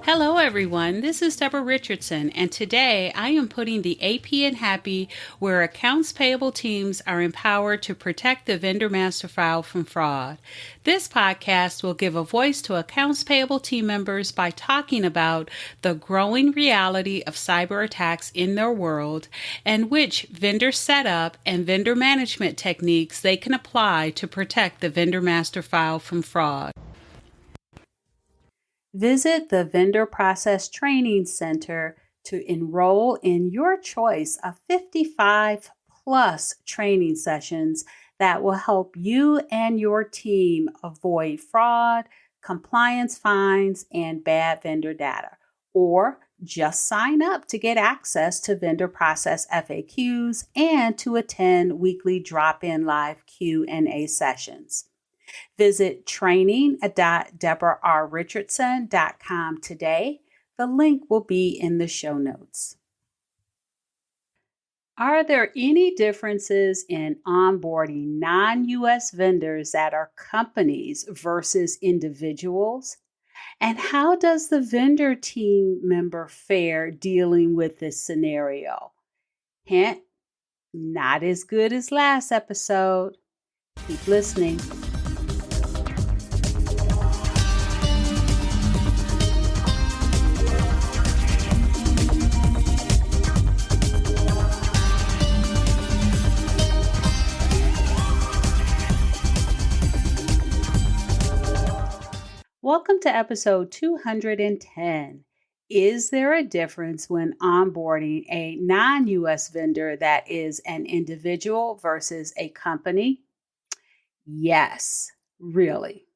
Hello, everyone. This is Deborah Richardson, and today I am putting the AP in Happy, where accounts payable teams are empowered to protect the vendor master file from fraud. This podcast will give a voice to accounts payable team members by talking about the growing reality of cyber attacks in their world and which vendor setup and vendor management techniques they can apply to protect the vendor master file from fraud. Visit the Vendor Process Training Center to enroll in your choice of 55 plus training sessions that will help you and your team avoid fraud, compliance fines, and bad vendor data. Or just sign up to get access to vendor process FAQs and to attend weekly drop-in live Q&A sessions. Visit training.deborahrrichardson.com today. The link will be in the show notes. Are there any differences in onboarding non-U.S. vendors that are companies versus individuals? And how does the vendor team member fare dealing with this scenario? Hint, not as good as last episode. Keep listening. Welcome to episode 210. Is there a difference when onboarding a non-U.S. vendor that is an individual versus a company? Yes, really.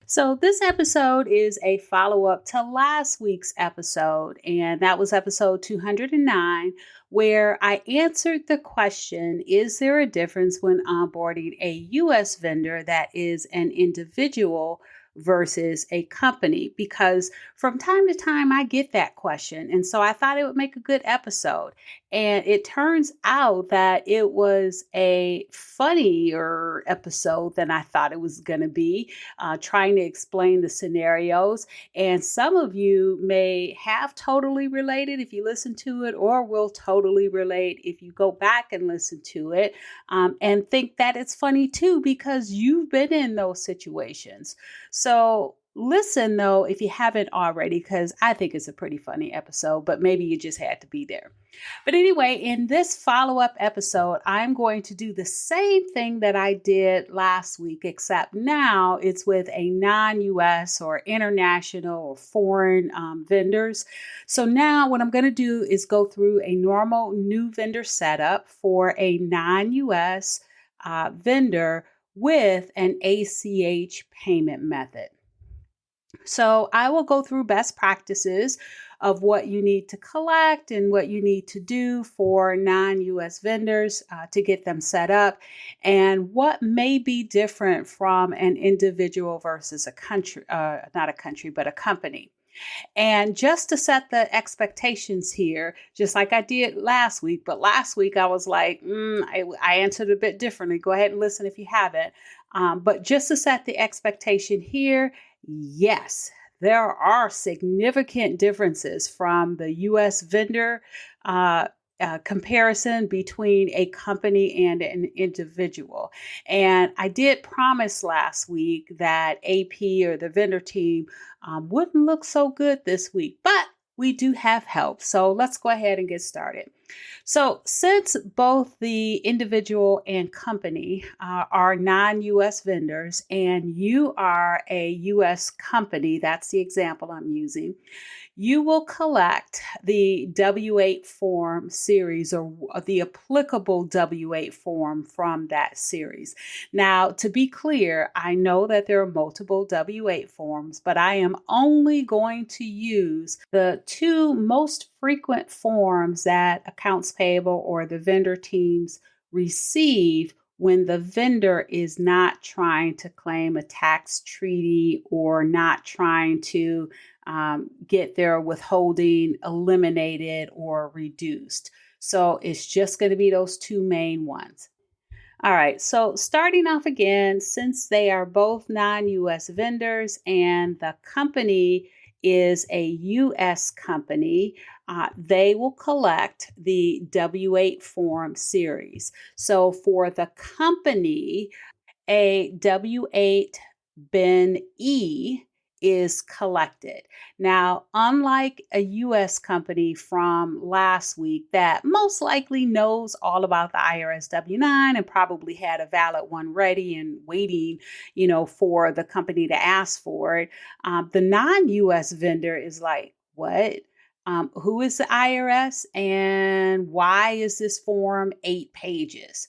So this episode is a follow-up to last week's episode, and that was episode 209, where I answered the question, is there a difference when onboarding a U.S. vendor that is an individual versus a company? Because from time to time I get that question. And so I thought it would make a good episode. And it turns out that it was a funnier episode than I thought it was going to be, trying to explain the scenarios. And some of you may have totally related if you listen to it, or will totally relate if you go back and listen to it, and think that it's funny too, because you've been in those situations. So listen, though, if you haven't already, because I think it's a pretty funny episode, but maybe you just had to be there. But anyway, in this follow-up episode, I'm going to do the same thing that I did last week, except now it's with a non-US or international or foreign vendors. So now what I'm going to do is go through a normal new vendor setup for a non-US vendor with an ACH payment method. So I will go through best practices of what you need to collect and what you need to do for non-US vendors to get them set up, and what may be different from an individual versus a country, not a country, but a company. And just to set the expectations here, just like I did last week, but last week I was like, I answered a bit differently. Go ahead and listen if you haven't. But just to set the expectation here, yes, there are significant differences from the U.S. vendor comparison between a company and an individual. And I did promise last week that AP or the vendor team wouldn't look so good this week, but we do have help. So let's go ahead and get started. So since both the individual and company are non-U.S. vendors, and you are a U.S. company, that's the example I'm using, you will collect the W-8 form series or the applicable W-8 form from that series. Now, to be clear, I know that there are multiple W-8 forms, but I am only going to use the two most frequent forms that accounts payable or the vendor teams receive when the vendor is not trying to claim a tax treaty or not trying to get their withholding eliminated or reduced. So it's just going to be those two main ones. All right, so starting off again, since they are both non-US vendors and the company is a U.S. company, they will collect the W-8 form series. So for the company, a W-8 bin E is collected. Now, unlike a US company from last week that most likely knows all about the IRS W-9 and probably had a valid one ready and waiting, for the company to ask for it, the non-US vendor is like, what? Who is the IRS and why is this form 8 pages?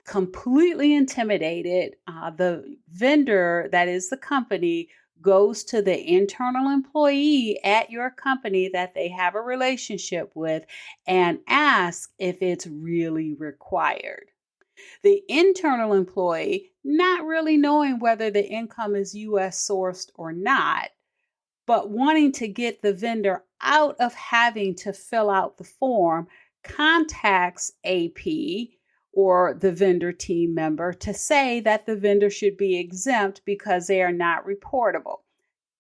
Completely intimidated, the vendor, that is the company, goes to the internal employee at your company that they have a relationship with and asks if it's really required. The internal employee, not really knowing whether the income is US sourced or not, but wanting to get the vendor out of having to fill out the form, contacts AP or the vendor team member to say that the vendor should be exempt because they are not reportable.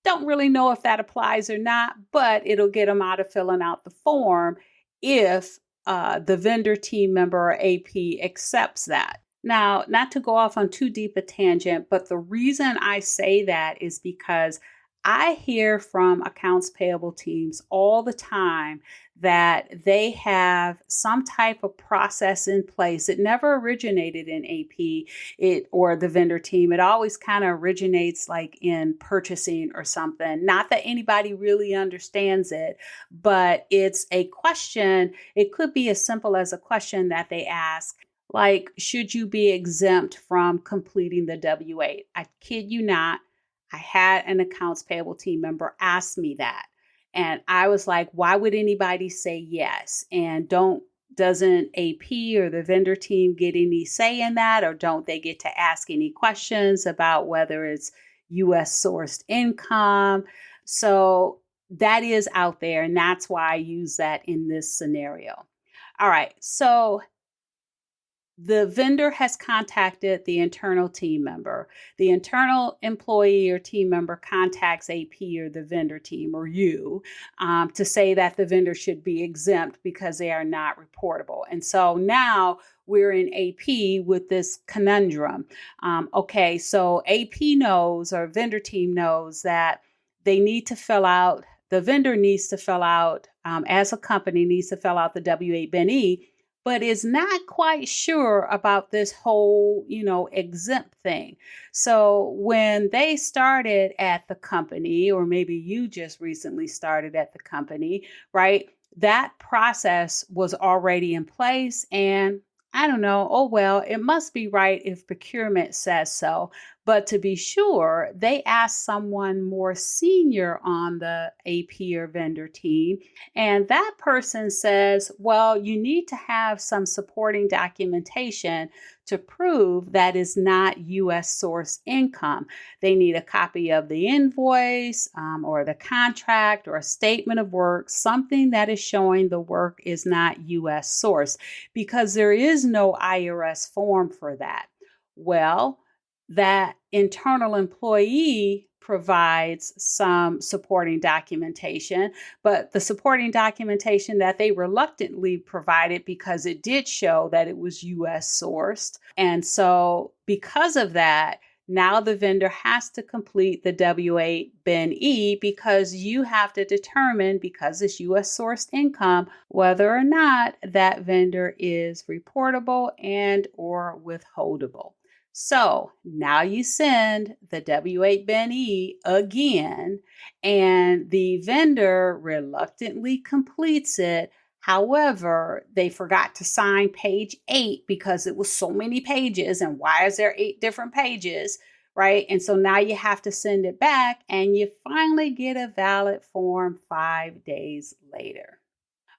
Don't really know if that applies or not, but it'll get them out of filling out the form if the vendor team member or AP accepts that. Now, not to go off on too deep a tangent, but the reason I say that is because I hear from accounts payable teams all the time that they have some type of process in place. It never originated in AP or the vendor team. It always kind of originates like in purchasing or something. Not that anybody really understands it, but it's a question. It could be as simple as a question that they ask, like, should you be exempt from completing the W-8? I kid you not. I had an accounts payable team member ask me that. And I was like, why would anybody say yes? And doesn't AP or the vendor team get any say in that? Or don't they get to ask any questions about whether it's US sourced income? So that is out there. And that's why I use that in this scenario. All right. So the vendor has contacted the internal team member. The internal employee or team member contacts AP or the vendor team or you to say that the vendor should be exempt because they are not reportable. And so now we're in AP with this conundrum. Okay, so AP knows or vendor team knows that they need to fill out, the vendor needs to fill out, as a company needs to fill out the W-8 bin E, but is not quite sure about this whole, exempt thing. So when they started at the company, or maybe you just recently started at the company, right? That process was already in place. And I don't know, oh, well, it must be right if procurement says so. But to be sure, they asked someone more senior on the AP or vendor team. And that person says, well, you need to have some supporting documentation to prove that is not US source income. They need a copy of the invoice or the contract or a statement of work, something that is showing the work is not US source, because there is no IRS form for that. Well, that internal employee provides some supporting documentation, but the supporting documentation that they reluctantly provided because it did show that it was US sourced. And so because of that, now the vendor has to complete the W-8 bin E because you have to determine, because it's US sourced income, whether or not that vendor is reportable and or withholdable. So now you send the W-8 bin E again, and the vendor reluctantly completes it. However, they forgot to sign page 8 because it was so many pages. And why is there 8 different pages, right? And so now you have to send it back, and you finally get a valid form 5 days later.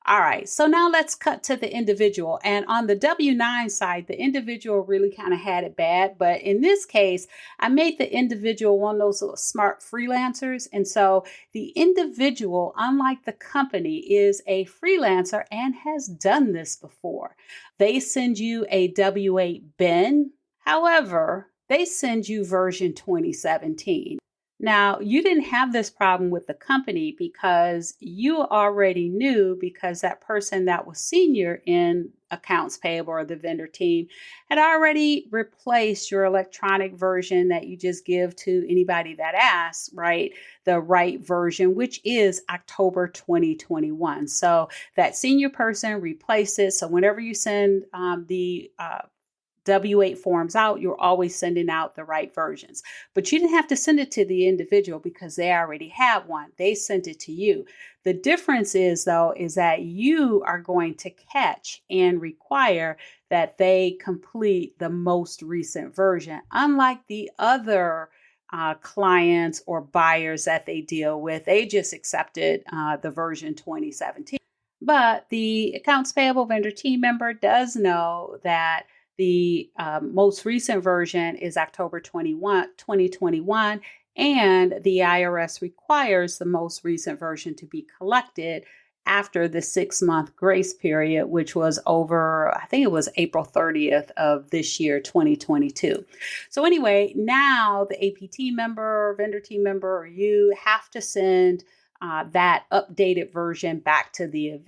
All right, so now let's cut to the individual. And on the W-9 side, the individual really kind of had it bad. But in this case, I made the individual one of those little smart freelancers. And so the individual, unlike the company, is a freelancer and has done this before. They send you a W-8 bin. However, they send you version 2017. Now, you didn't have this problem with the company because you already knew, because that person that was senior in accounts payable or the vendor team had already replaced your electronic version that you just give to anybody that asks, right? The right version, which is October 2021. So that senior person replaced it. So whenever you send the W-8 forms out, you're always sending out the right versions. But you didn't have to send it to the individual because they already have one. They sent it to you. The difference is, though, is that you are going to catch and require that they complete the most recent version, unlike the other clients or buyers that they deal with. They just accepted the version 2017. But the accounts payable vendor team member does know that the most recent version is October 2021, and the IRS requires the most recent version to be collected after the 6-month grace period, which was over, I think it was April 30th of this year, 2022. So anyway, now the AP team member, vendor team member, or you have to send that updated version back to the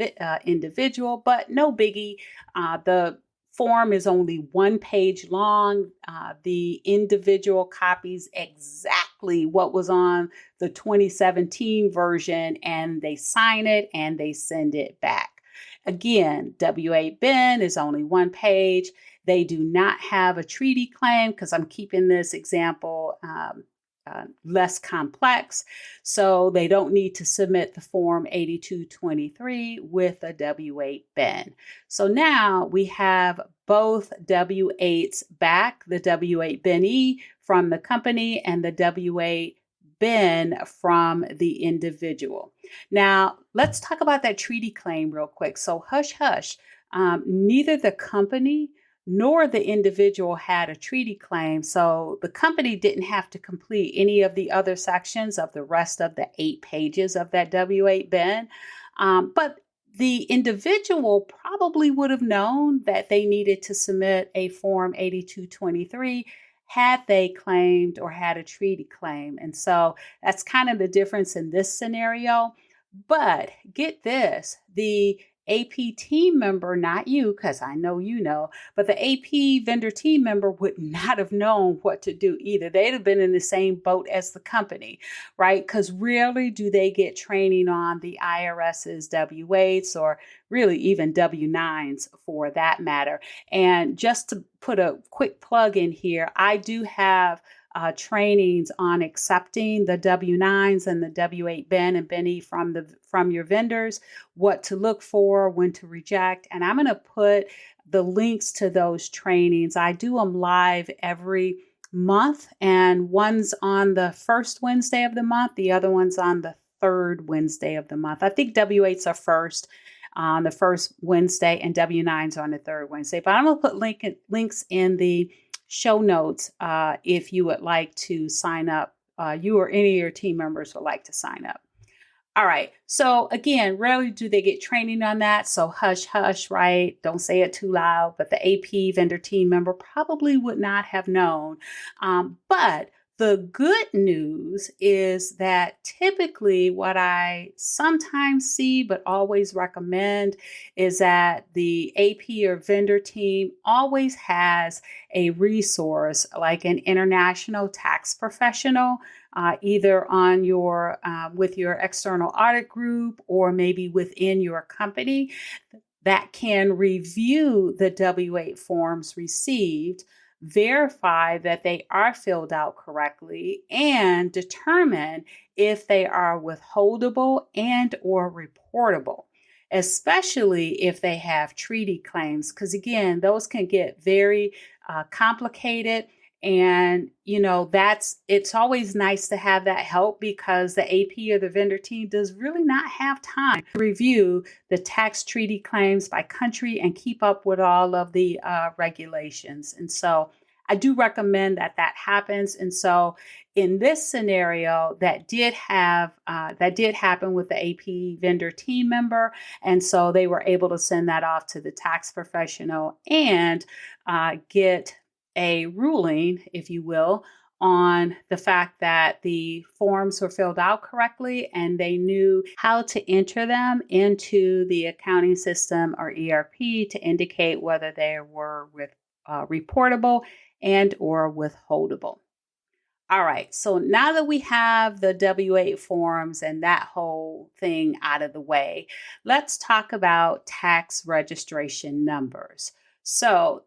individual, but no biggie. The form is only 1 page long. The individual copies exactly what was on the 2017 version, and they sign it and they send it back. Again, W-8 bin is only 1 page. They do not have a treaty claim, because I'm keeping this example less complex. So they don't need to submit the form 8223 with a W-8 bin. So now we have both W-8s back, the W-8 bin from the company and the W-8 bin from the individual. Now, let's talk about that treaty claim real quick. So hush, hush. Neither the company nor the individual had a treaty claim. So the company didn't have to complete any of the other sections of the rest of the 8 pages of that W-8 bin. But the individual probably would have known that they needed to submit a Form 8223 had they claimed or had a treaty claim. And so that's kind of the difference in this scenario. But get this, the AP team member, not you, because I know you know, but the AP vendor team member would not have known what to do either. They'd have been in the same boat as the company, right? Because rarely do they get training on the IRS's W-8s, or really even W-9s for that matter. And just to put a quick plug in here, I do have trainings on accepting the W-9s and the W-8 bin and bin from your vendors, what to look for, when to reject. And I'm going to put the links to those trainings. I do them live every month, and one's on the first Wednesday of the month, the other one's on the third Wednesday of the month. I think W-8s are first on the first Wednesday and W-9s on the third Wednesday. But I'm going to put links in the show notes if you would like to sign up, you or any of your team members would like to sign up. All right. So again, rarely do they get training on that. So hush, hush, right? Don't say it too loud. But the AP vendor team member probably would not have known. But the good news is that typically what I sometimes see, but always recommend, is that the AP or vendor team always has a resource like an international tax professional, either on your with your external audit group or maybe within your company, that can review the W-8 forms received, verify that they are filled out correctly, and determine if they are withholdable and or reportable, especially if they have treaty claims, because again, those can get very complicated. And, it's always nice to have that help, because the AP or the vendor team does really not have time to review the tax treaty claims by country and keep up with all of the regulations. And so I do recommend that happens. And so in this scenario, that did happen with the AP vendor team member. And so they were able to send that off to the tax professional and get a ruling, if you will, on the fact that the forms were filled out correctly and they knew how to enter them into the accounting system or ERP to indicate whether they were reportable and or withholdable. All right, so now that we have the W-8 forms and that whole thing out of the way, let's talk about tax registration numbers. So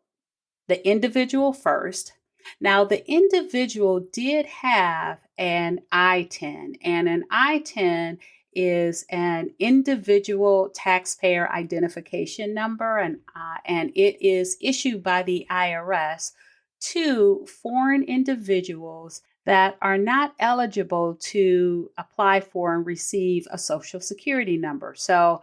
the individual first. Now, the individual did have an I-10, and an I-10 is an individual taxpayer identification number, and it is issued by the IRS to foreign individuals that are not eligible to apply for and receive a Social Security number. So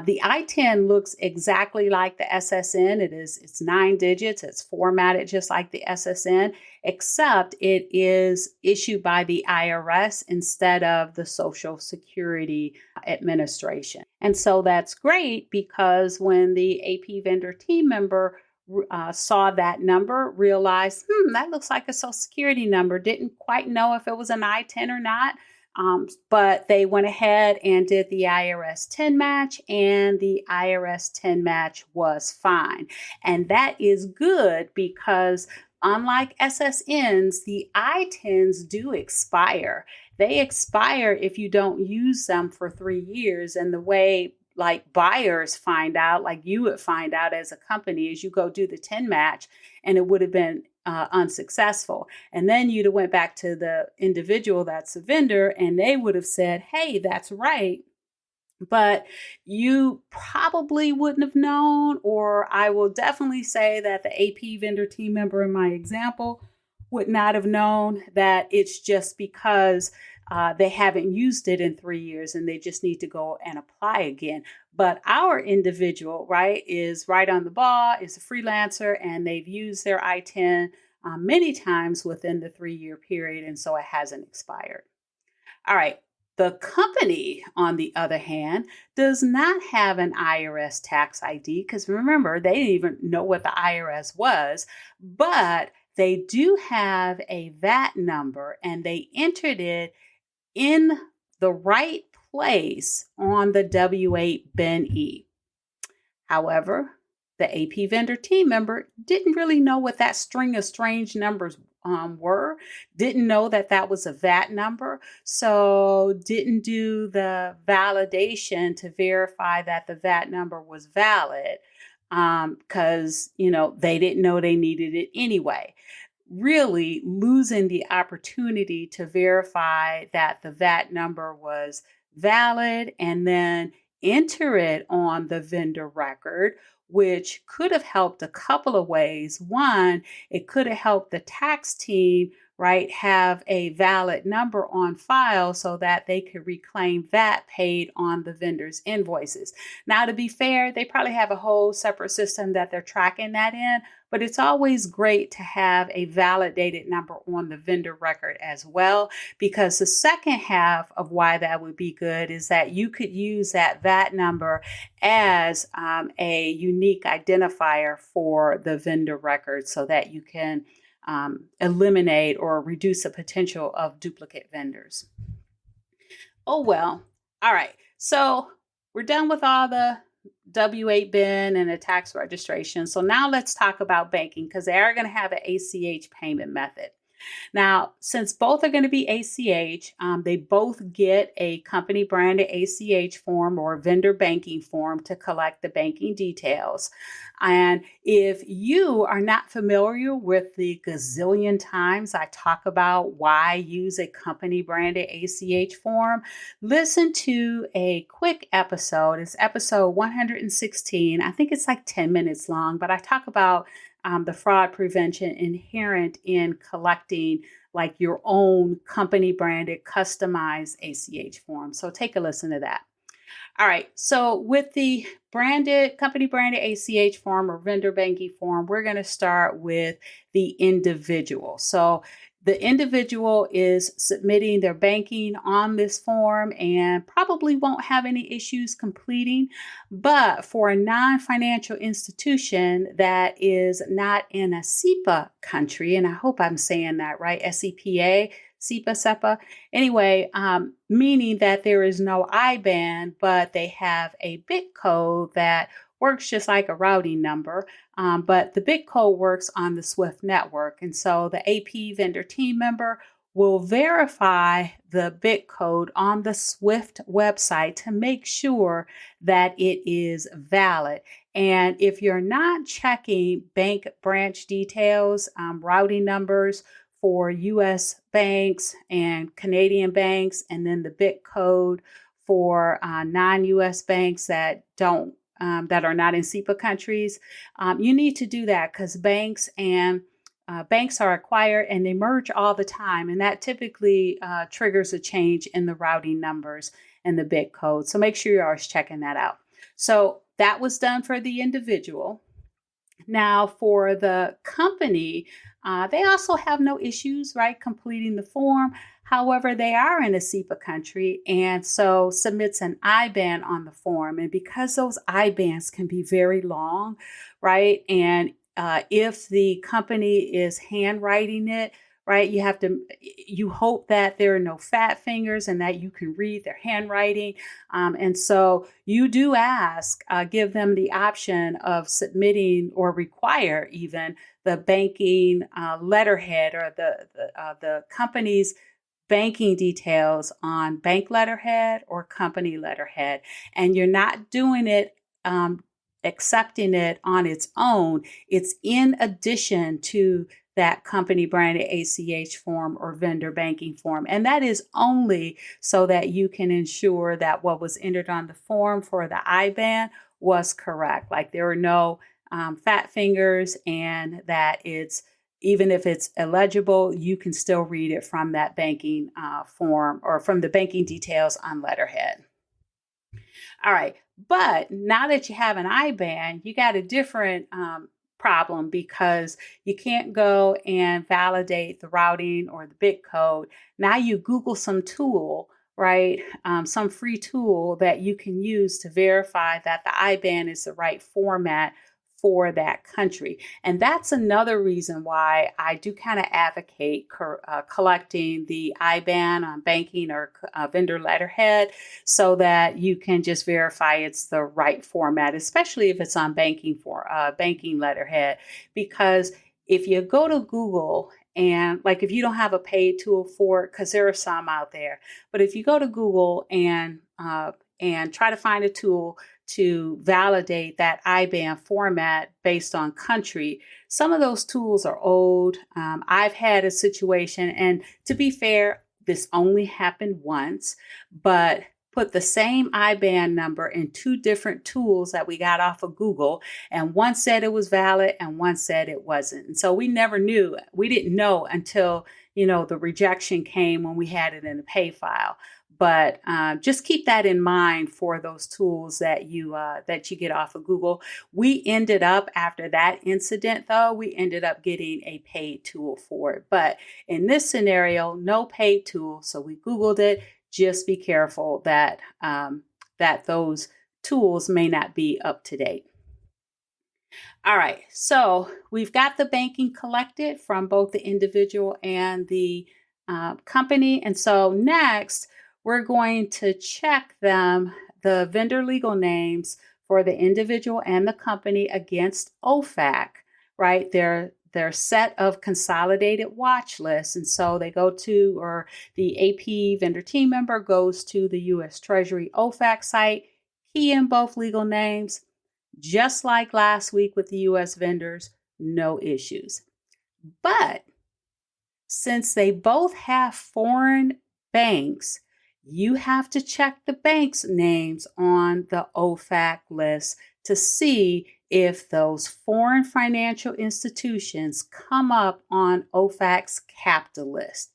the I-10 looks exactly like the SSN. It's 9 digits. It's formatted just like the SSN, except it is issued by the IRS instead of the Social Security Administration. And so that's great because when the AP vendor team member saw that number, realized, that looks like a Social Security number, didn't quite know if it was an I-10 or not, but they went ahead and did the IRS 10 match, and the IRS 10 match was fine. And that is good because unlike SSNs, the I-10s do expire. They expire if you don't use them for 3 years, and the way like buyers find out, like you would find out as a company, is you go do the 10 match and it would have been unsuccessful. And then you'd have went back to the individual that's a vendor and they would have said, hey, that's right. But you probably wouldn't have known, or I will definitely say that the AP vendor team member in my example would not have known that it's just because they haven't used it in 3 years and they just need to go and apply again. But our individual, right, is right on the ball, is a freelancer, and they've used their I-10 many times within the 3-year period, and so it hasn't expired. All right. The company, on the other hand, does not have an IRS tax ID because remember, they didn't even know what the IRS was, but they do have a VAT number and they entered it in the right place on the W-8 BEN-E. However, the AP vendor team member didn't really know what that string of strange numbers were, didn't know that that was a VAT number, so didn't do the validation to verify that the VAT number was valid because, they didn't know they needed it anyway. Really losing the opportunity to verify that the VAT number was valid and then enter it on the vendor record, which could have helped a couple of ways. One, it could have helped the tax team, right, have a valid number on file so that they could reclaim VAT paid on the vendor's invoices. Now, to be fair, they probably have a whole separate system that they're tracking that in, but it's always great to have a validated number on the vendor record as well, because the second half of why that would be good is that you could use that VAT number as a unique identifier for the vendor record so that you can eliminate or reduce the potential of duplicate vendors. Oh, well. All right. So we're done with all the W-8 BEN and a tax registration. So now let's talk about banking because they are going to have an ACH payment method. Now, since both are going to be ACH, they both get a company branded ACH form or vendor banking form to collect the banking details. And if you are not familiar with the gazillion times I talk about why use a company branded ACH form, listen to a quick episode. It's episode 116. I think it's like 10 minutes long, but I talk about the fraud prevention inherent in collecting like your own company branded customized ACH form. So take a listen to that. All right. So with the company branded ACH form or vendor banking form, we're going to start with the individual. So The individual is submitting their banking on this form and probably won't have any issues completing. But for a non-financial institution that is not in a SEPA country, and I hope I'm saying that right, SEPA, SEPA, SEPA, anyway, meaning that there is no IBAN, but they have a bit code that works just like a routing number. But the bit code works on the SWIFT network. And so the AP vendor team member will verify the bit code on the SWIFT website to make sure that it is valid. And if you're not checking bank branch details, routing numbers for US banks and Canadian banks, and then the bit code for non-US banks that don't that are not in SEPA countries, you need to do that because banks are acquired and they merge all the time. And that typically triggers a change in the routing numbers and the bit code. So make sure you're always checking that out. So that was done for the individual. Now for the company, they also have no issues, right, completing the form. However, they are in a SEPA country and so submits an IBAN on the form. And because those IBANs can be very long, right, and if the company is handwriting it, right, you hope that there are no fat fingers and that you can read their handwriting. And so you do give them the option of submitting or require even the banking letterhead or the company's banking details on bank letterhead or company letterhead. And you're not doing it, accepting it on its own. It's in addition to that company branded ACH form or vendor banking form. And that is only so that you can ensure that what was entered on the form for the IBAN was correct. Like there were no fat fingers, and that even if it's illegible, you can still read it from that banking form or from the banking details on letterhead. All right. But now that you have an IBAN, you got a different problem because you can't go and validate the routing or the bit code. Now you Google some tool, right? Some free tool that you can use to verify that the IBAN is the right format for that country. And that's another reason why I do kind of advocate collecting the IBAN on banking or vendor letterhead so that you can just verify it's the right format, especially if it's on banking letterhead. Because if you go to Google and like if you don't have a paid tool for it, because there are some out there, but if you go to Google and try to find a tool to validate that IBAN format based on country, some of those tools are old. I've had a situation, and to be fair, this only happened once, but put the same IBAN number in two different tools that we got off of Google, and one said it was valid and one said it wasn't. And so we didn't know until, the rejection came when we had it in a pay file. But just keep that in mind for those tools that you get off of Google. We ended up, after that incident, though, we ended up getting a paid tool for it. But in this scenario, no paid tool. So we Googled it. Just be careful that those tools may not be up to date. All right. So we've got the banking collected from both the individual and the company. And so next, we're going to check the vendor legal names for the individual and the company against OFAC, right? Their set of consolidated watch lists. And so they go to, or the AP vendor team member goes to the U.S. Treasury OFAC site, key in both legal names, just like last week with the U.S. vendors, no issues. But since they both have foreign banks, you have to check the bank's names on the OFAC list to see if those foreign financial institutions come up on OFAC's captive list.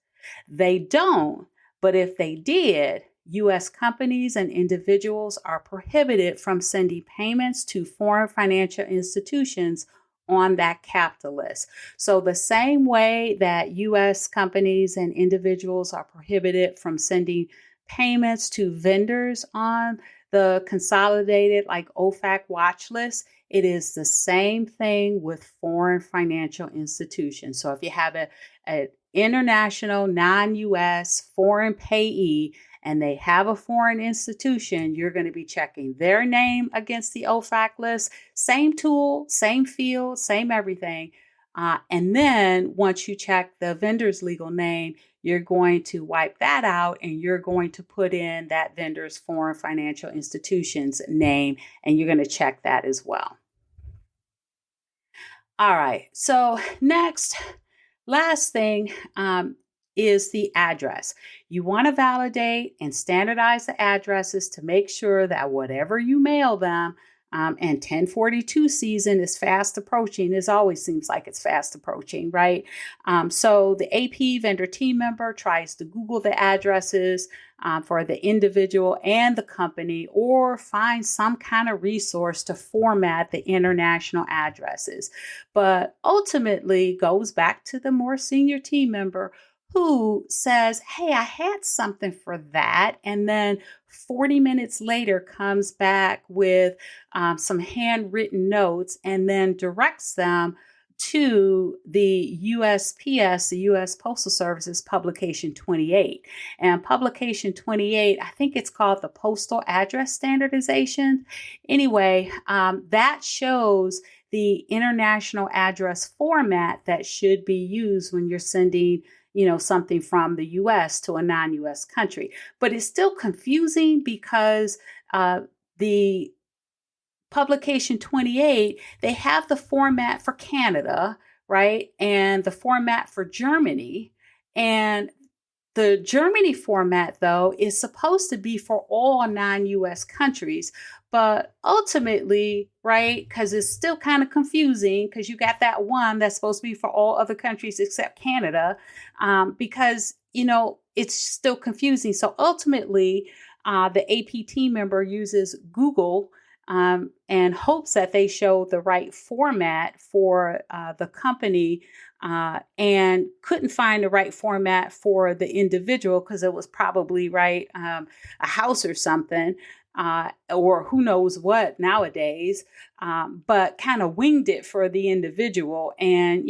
They don't, but if they did, U.S. companies and individuals are prohibited from sending payments to foreign financial institutions on that CAPTA list. So the same way that U.S. companies and individuals are prohibited from sending payments to vendors on the consolidated like OFAC watch list, it is the same thing with foreign financial institutions. So if you have an international, non-U.S. foreign payee and they have a foreign institution, you're going to be checking their name against the OFAC list. Same tool, same field, same everything. And then once you check the vendor's legal name, you're going to wipe that out and you're going to put in that vendor's foreign financial institution's name, and you're going to check that as well. All right. So next, last thing is the address. You want to validate and standardize the addresses to make sure that whatever you mail them, and 1042 season is fast approaching. It always seems like it's fast approaching, right? So the AP vendor team member tries to Google the addresses for the individual and the company, or find some kind of resource to format the international addresses. But ultimately goes back to the more senior team member who says, hey, I had something for that. And then 40 minutes later comes back with some handwritten notes and then directs them to the USPS, the U.S. Postal Service's Publication 28. And Publication 28, I think it's called the Postal Address Standardization. Anyway, that shows the international address format that should be used when you're sending something from the U.S. to a non-U.S. country. But it's still confusing because the Publication 28, they have the format for Canada, right? And the format for Germany. And the Germany format, though, is supposed to be for all non-U.S. countries. But ultimately, right, because it's still kind of confusing because you got that one that's supposed to be for all other countries except Canada, because, it's still confusing. So ultimately, the AP team member uses Google and hopes that they show the right format for the company, and couldn't find the right format for the individual because it was probably a house or something, or who knows what nowadays, but kind of winged it for the individual. And,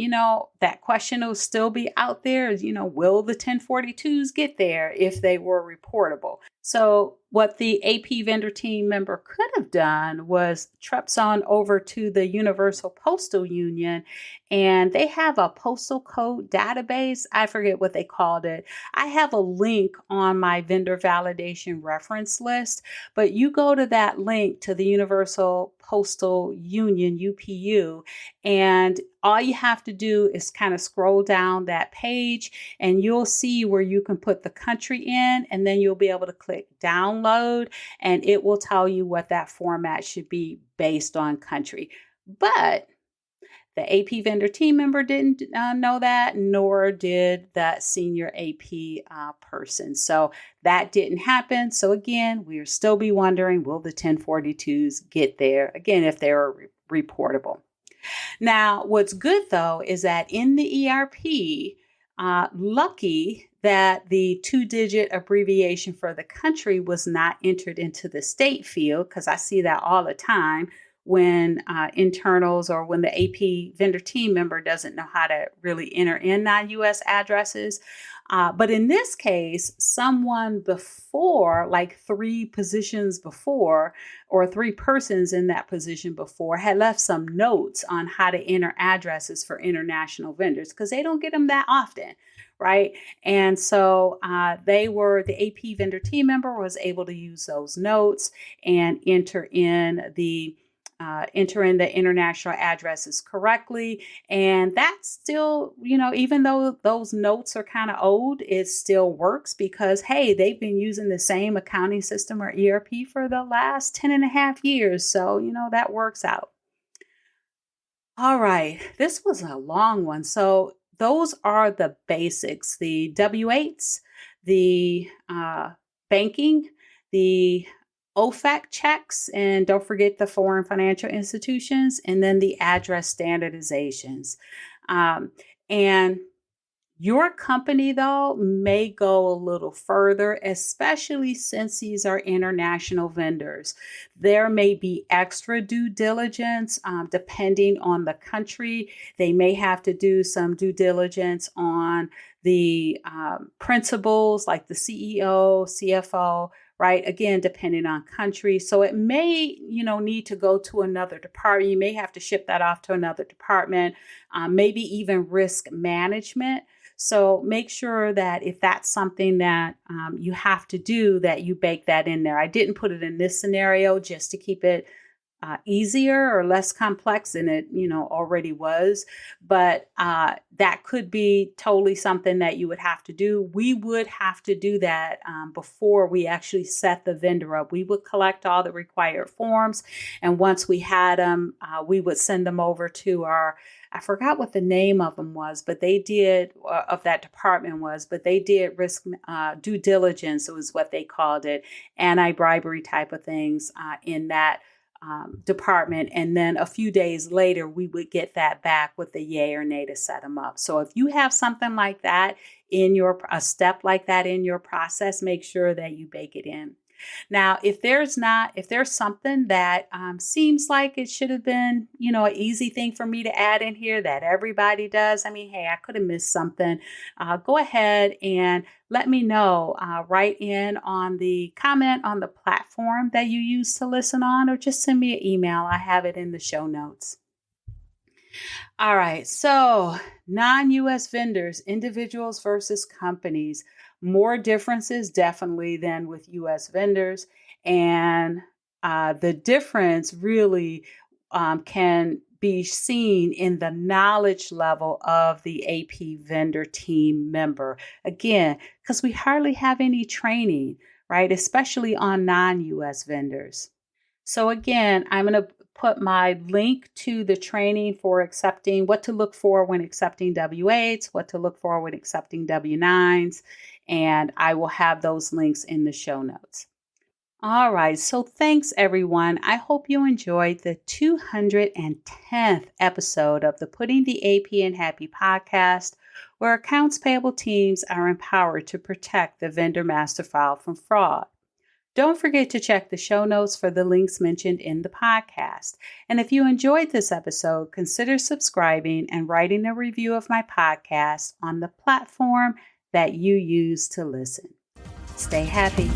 that question will still be out there, will the 1042s get there if they were reportable? So what the AP vendor team member could have done was treps on over to the Universal Postal Union, and they have a postal code database. I forget what they called it. I have a link on my vendor validation reference list, but you go to that link to the Universal Postal Union, UPU, and all you have to do is kind of scroll down that page and you'll see where you can put the country in, and then you'll be able to click download and it will tell you what that format should be based on country. But the AP vendor team member didn't know that, nor did that senior AP person. So that didn't happen. So again, we'll still be wondering, will the 1042s get there? Again, if they're reportable. Now, what's good though is that in the ERP, lucky that the 2-digit abbreviation for the country was not entered into the state field, because I see that all the time when internals or when the AP vendor team member doesn't know how to really enter in non-US addresses. But in this case, someone before, like 3 positions before, or 3 persons in that position before, had left some notes on how to enter addresses for international vendors, because they don't get them that often, right? And so the AP vendor team member was able to use those notes and enter in the international addresses correctly. And that still, even though those notes are kind of old, it still works because, hey, they've been using the same accounting system or ERP for the last 10 and a half years. So, that works out. All right. This was a long one. So those are the basics, the W-8s, the banking, the OFAC checks, and don't forget the foreign financial institutions, and then the address standardizations. And your company, though, may go a little further, especially since these are international vendors. There may be extra due diligence depending on the country. They may have to do some due diligence on the principals like the CEO, CFO, right? Again, depending on country. So it may, need to go to another department. You may have to ship that off to another department, maybe even risk management. So make sure that if that's something that you have to do, that you bake that in there. I didn't put it in this scenario just to keep it easier or less complex than it, already was. But that could be totally something that you would have to do. We would have to do that before we actually set the vendor up. We would collect all the required forms. And once we had them, we would send them over to I forgot what the name of them was, but they did, of that department was, but they did risk due diligence, was what they called it, anti-bribery type of things in that department. And then a few days later, we would get that back with the yay or nay to set them up. So if you have something like that a step like that in your process, make sure that you bake it in. Now, if there's something that seems like it should have been, an easy thing for me to add in here that everybody does. I mean, hey, I could have missed something. Go ahead and let me know. Write in on the comment on the platform that you use to listen on, or just send me an email. I have it in the show notes. All right. So non-U.S. vendors, individuals versus companies. More differences definitely than with U.S. vendors. And the difference really can be seen in the knowledge level of the AP vendor team member. Again, because we hardly have any training, right? Especially on non-U.S. vendors. So again, I'm going to put my link to the training for accepting, what to look for when accepting W-8s, what to look for when accepting W-9s, and I will have those links in the show notes. All right, so thanks everyone. I hope you enjoyed the 210th episode of the Putting the AP in Happy podcast, where accounts payable teams are empowered to protect the vendor master file from fraud. Don't forget to check the show notes for the links mentioned in the podcast. And if you enjoyed this episode, consider subscribing and writing a review of my podcast on the platform that you use to listen. Stay happy.